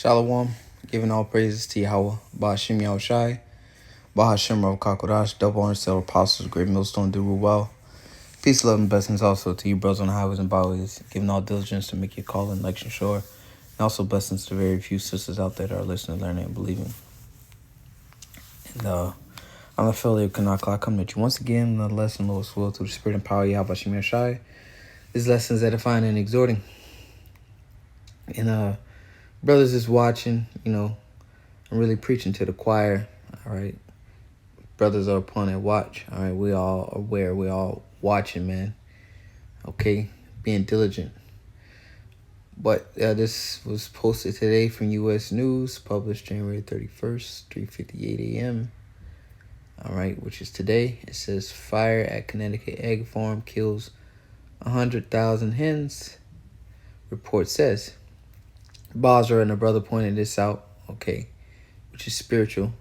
Shalom, giving all praises to Yahweh, Ba'ashim Yahushai, Bahashim Rav Kakodash, double honor to apostles, great millstone, do rule well. Peace, love, and blessings also to you, brothers on the highways and byways, giving all diligence to make your call and election sure, and also blessings to very few sisters out there that are listening, learning, and believing. And I'm the affiliate of Kanakla. Coming at you once again, another lesson, Lord's will, through the spirit and power of Yahweh Ba'ashim Yahushai. This lesson is edifying and exhorting. And brothers is watching, I'm really preaching to the choir, all right? Brothers are upon that watch, all right? We all aware, we all watching, man, okay? Being diligent. But this was posted today from U.S. News, published January 31st, 3:58 a.m., all right, which is today. It says, fire at Connecticut egg farm kills 100,000 hens, report says. Basra and a brother pointed this out, okay, which is spiritual.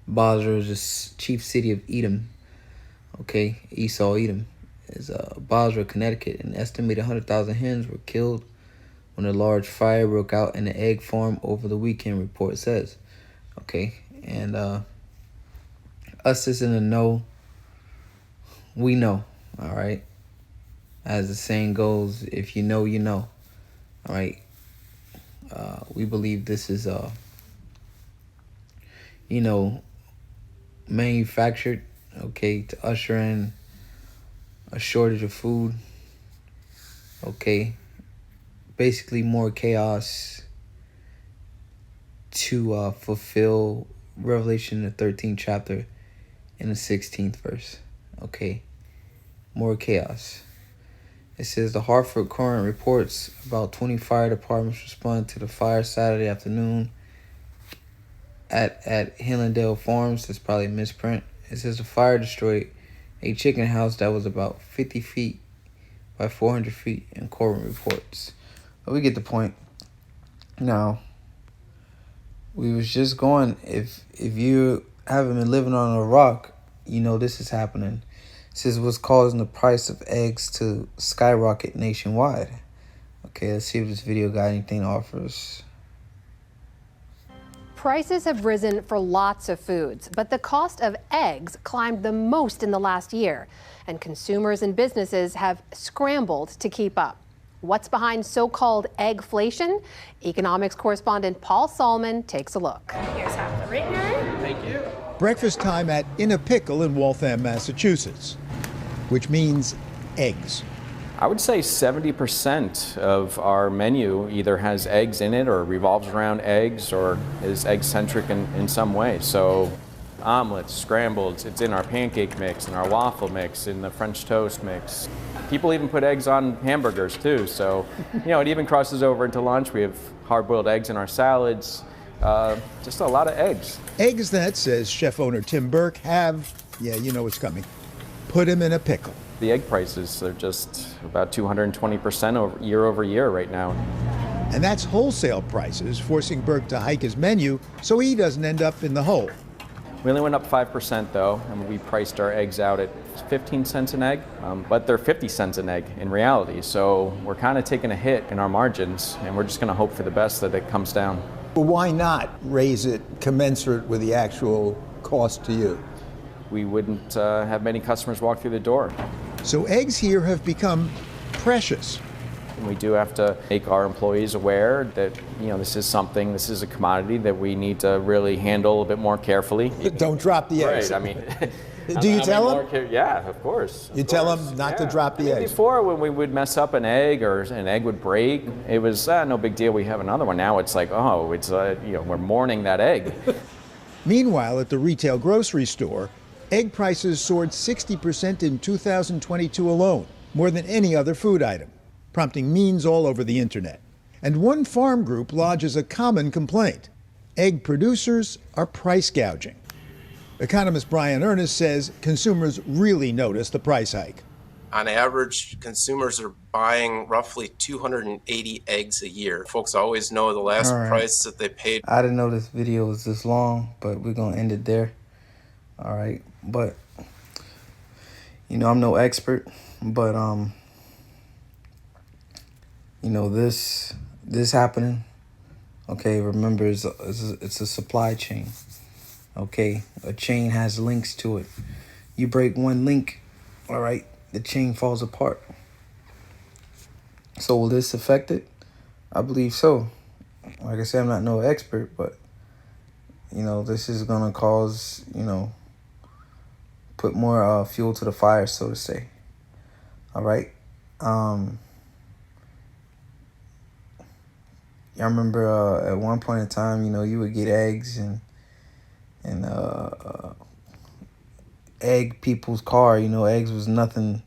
Basra is the chief city of Edom, okay, Esau, Edom. Is Basra, Connecticut. An estimated 100,000 hens were killed when a large fire broke out in the egg farm over the weekend, report says. Okay, and us is in the know, we know, all right? As the saying goes, if you know, you know, all right? We believe this is, manufactured, okay, to usher in a shortage of food, okay, basically more chaos to fulfill Revelation, the 13th chapter and the 16th verse, okay, more chaos. It says the Hartford Courant reports about 20 fire departments responded to the fire Saturday afternoon at Hillendale Farms. That's probably a misprint. It says the fire destroyed a chicken house that was about 50 feet by 400 feet in Courant reports. But we get the point. Now, we was just going, if you haven't been living on a rock, this is happening. This is what's causing the price of eggs to skyrocket nationwide. Okay, let's see if this video got anything to offer us. Prices have risen for lots of foods, but the cost of eggs climbed the most in the last year, and consumers and businesses have scrambled to keep up. What's behind so-called eggflation? Economics correspondent Paul Solomon takes a look. Here's half the ringer. Thank you. Breakfast time at In a Pickle in Waltham, Massachusetts, which means eggs. I would say 70% of our menu either has eggs in it or revolves around eggs or is egg-centric in some way. So omelets, scrambled, it's in our pancake mix, in our waffle mix, in the French toast mix. People even put eggs on hamburgers too. So, it even crosses over into lunch. We have hard-boiled eggs in our salads. Just a lot of eggs. Eggs that, says chef owner Tim Burke, have, you know what's coming, put him in a pickle. The egg prices are just about 220% year over year right now. And that's wholesale prices, forcing Burke to hike his menu so he doesn't end up in the hole. We only went up 5% though, and we priced our eggs out at 15 cents an egg, but they're 50 cents an egg in reality. So we're kind of taking a hit in our margins, and we're just going to hope for the best that it comes down. Well, why not raise it commensurate with the actual cost to you? We wouldn't have many customers walk through the door. So eggs here have become precious. And we do have to make our employees aware that, this is a commodity that we need to really handle a bit more carefully. Don't drop the eggs. Right, I mean. Do you tell them? Yeah, of course. You tell them not to drop the eggs? Before, when we would mess up an egg or an egg would break, it was no big deal, we have another one. Now it's like, we're mourning that egg. Meanwhile, at the retail grocery store, egg prices soared 60% in 2022 alone, more than any other food item, prompting memes all over the internet. And one farm group lodges a common complaint. Egg producers are price gouging. Economist Brian Ernest says consumers really notice the price hike. On average, consumers are buying roughly 280 eggs a year. Folks always know the last price that they paid. I didn't know this video was this long, but we're going to end it there. All right. But, I'm no expert, but, this happening, Okay, remember, it's a supply chain. Okay, a chain has links to it. You break one link, all right, the chain falls apart. So will this affect it? I believe so. Like I said, I'm not no expert, but this is gonna cause put more fuel to the fire, so to say. All right. I remember at one point in time, you would get eggs and egg people's car. Eggs was nothing,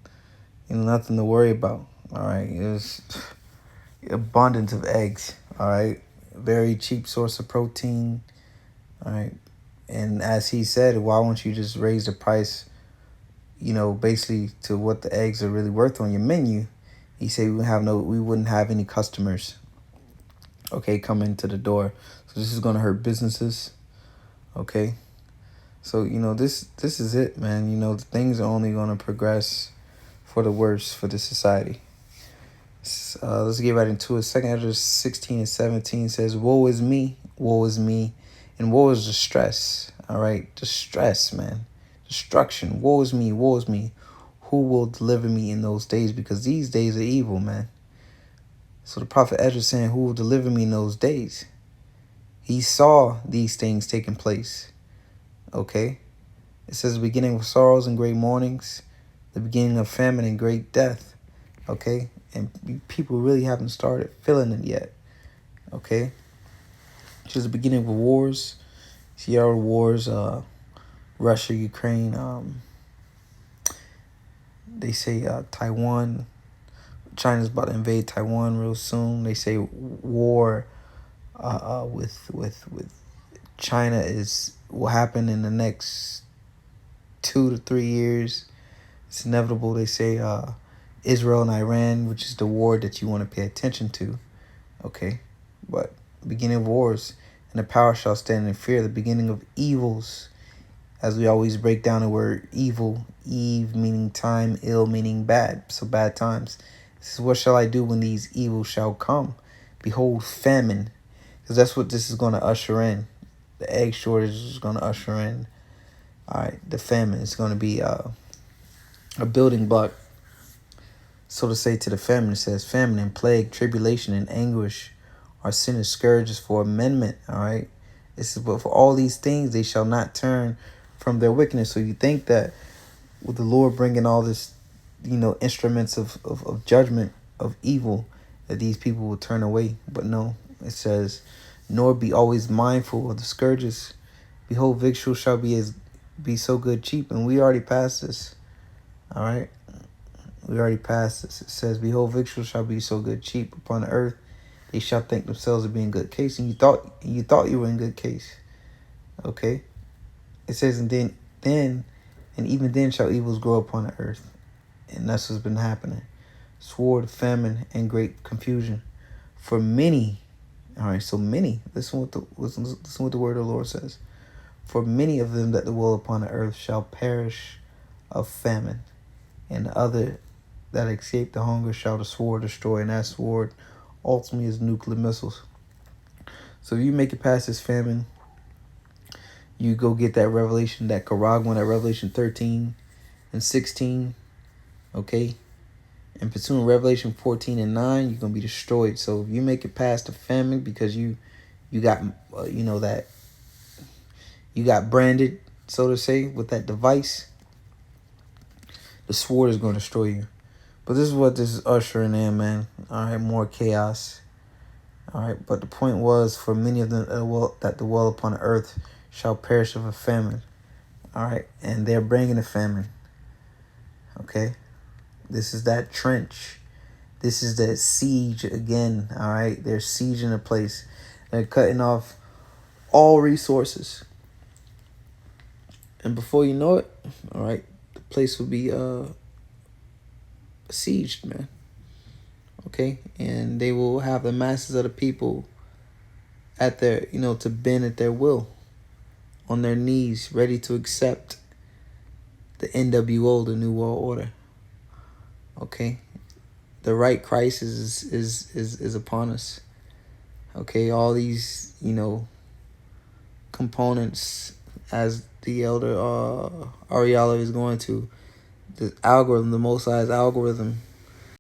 nothing to worry about. All right, it was abundance of eggs. All right, very cheap source of protein. All right, and as he said, why won't you just raise the price? Basically to what the eggs are really worth on your menu. He said we wouldn't have any customers. Okay, coming to the door. So this is gonna hurt businesses. Okay. So, this is it, man. Things are only going to progress for the worse for the society. Let's get right into it. 2 Ezra 16 and 17 says, woe is me, and woe is distress. All right, distress, man. Destruction. Woe is me, woe is me. Who will deliver me in those days? Because these days are evil, man. So the prophet Ezra is saying, who will deliver me in those days? He saw these things taking place. Okay, it says the beginning of sorrows and great mournings, the beginning of famine and great death. Okay, and people really haven't started feeling it yet. Okay, it's just the beginning of wars. See our wars, Russia, Ukraine. They say Taiwan, China's about to invade Taiwan real soon. They say war with China will happen in the next 2 to 3 years. It's inevitable. They say Israel and Iran, which is the war that you want to pay attention to. Okay, but beginning of wars, and the power shall stand in fear. The beginning of evils, as we always break down the word evil. Eve meaning time, ill meaning bad. So bad times. This is what shall I do when these evils shall come? Behold, famine, because that's what this is going to usher in. The egg shortage is going to usher in. All right, the famine is going to be a building block, so to say, to the famine. It says famine and plague, tribulation and anguish are sin and scourges for amendment. All right, this is, but for all these things they shall not turn from their wickedness. So you think that with the Lord bringing all this, instruments of judgment, of evil, that these people will turn away. But no, it says, nor be always mindful of the scourges. Behold, victuals shall be so good cheap. And we already passed this. All right, we already passed this. It says, behold, victuals shall be so good cheap upon the earth. They shall think themselves to be in good case. And you thought you were in good case. Okay. It says, and even then shall evils grow upon the earth. And that's what's been happening. Sword, famine, and great confusion. For many, all right, so many, listen what the word of the Lord says. For many of them that dwell upon the earth shall perish of famine, and the other that escape the hunger shall the sword destroy, and that sword ultimately is nuclear missiles. So if you make it past this famine, you go get that revelation, that Karagwan, that Revelation 13 and 16, okay? And pursuing Revelation 14 and 9, you're going to be destroyed. So if you make it past the famine because you got, that you got branded, so to say, with that device, the sword is going to destroy you. But this is what this is ushering in, man. All right, more chaos. All right, but the point was, for many of them that dwell upon the earth shall perish of a famine. All right, and they're bringing a famine. Okay, this is that trench. This is that siege again. All right, they're sieging a place. They're cutting off all resources. And before you know it, all right, the place will be besieged, man. Okay, and they will have the masses of the people at their, to bend at their will, on their knees, ready to accept the NWO, the New World Order. Okay, the right crisis is upon us. Okay, all these, components, as the elder Ariella is going to, the algorithm, the Most High's algorithm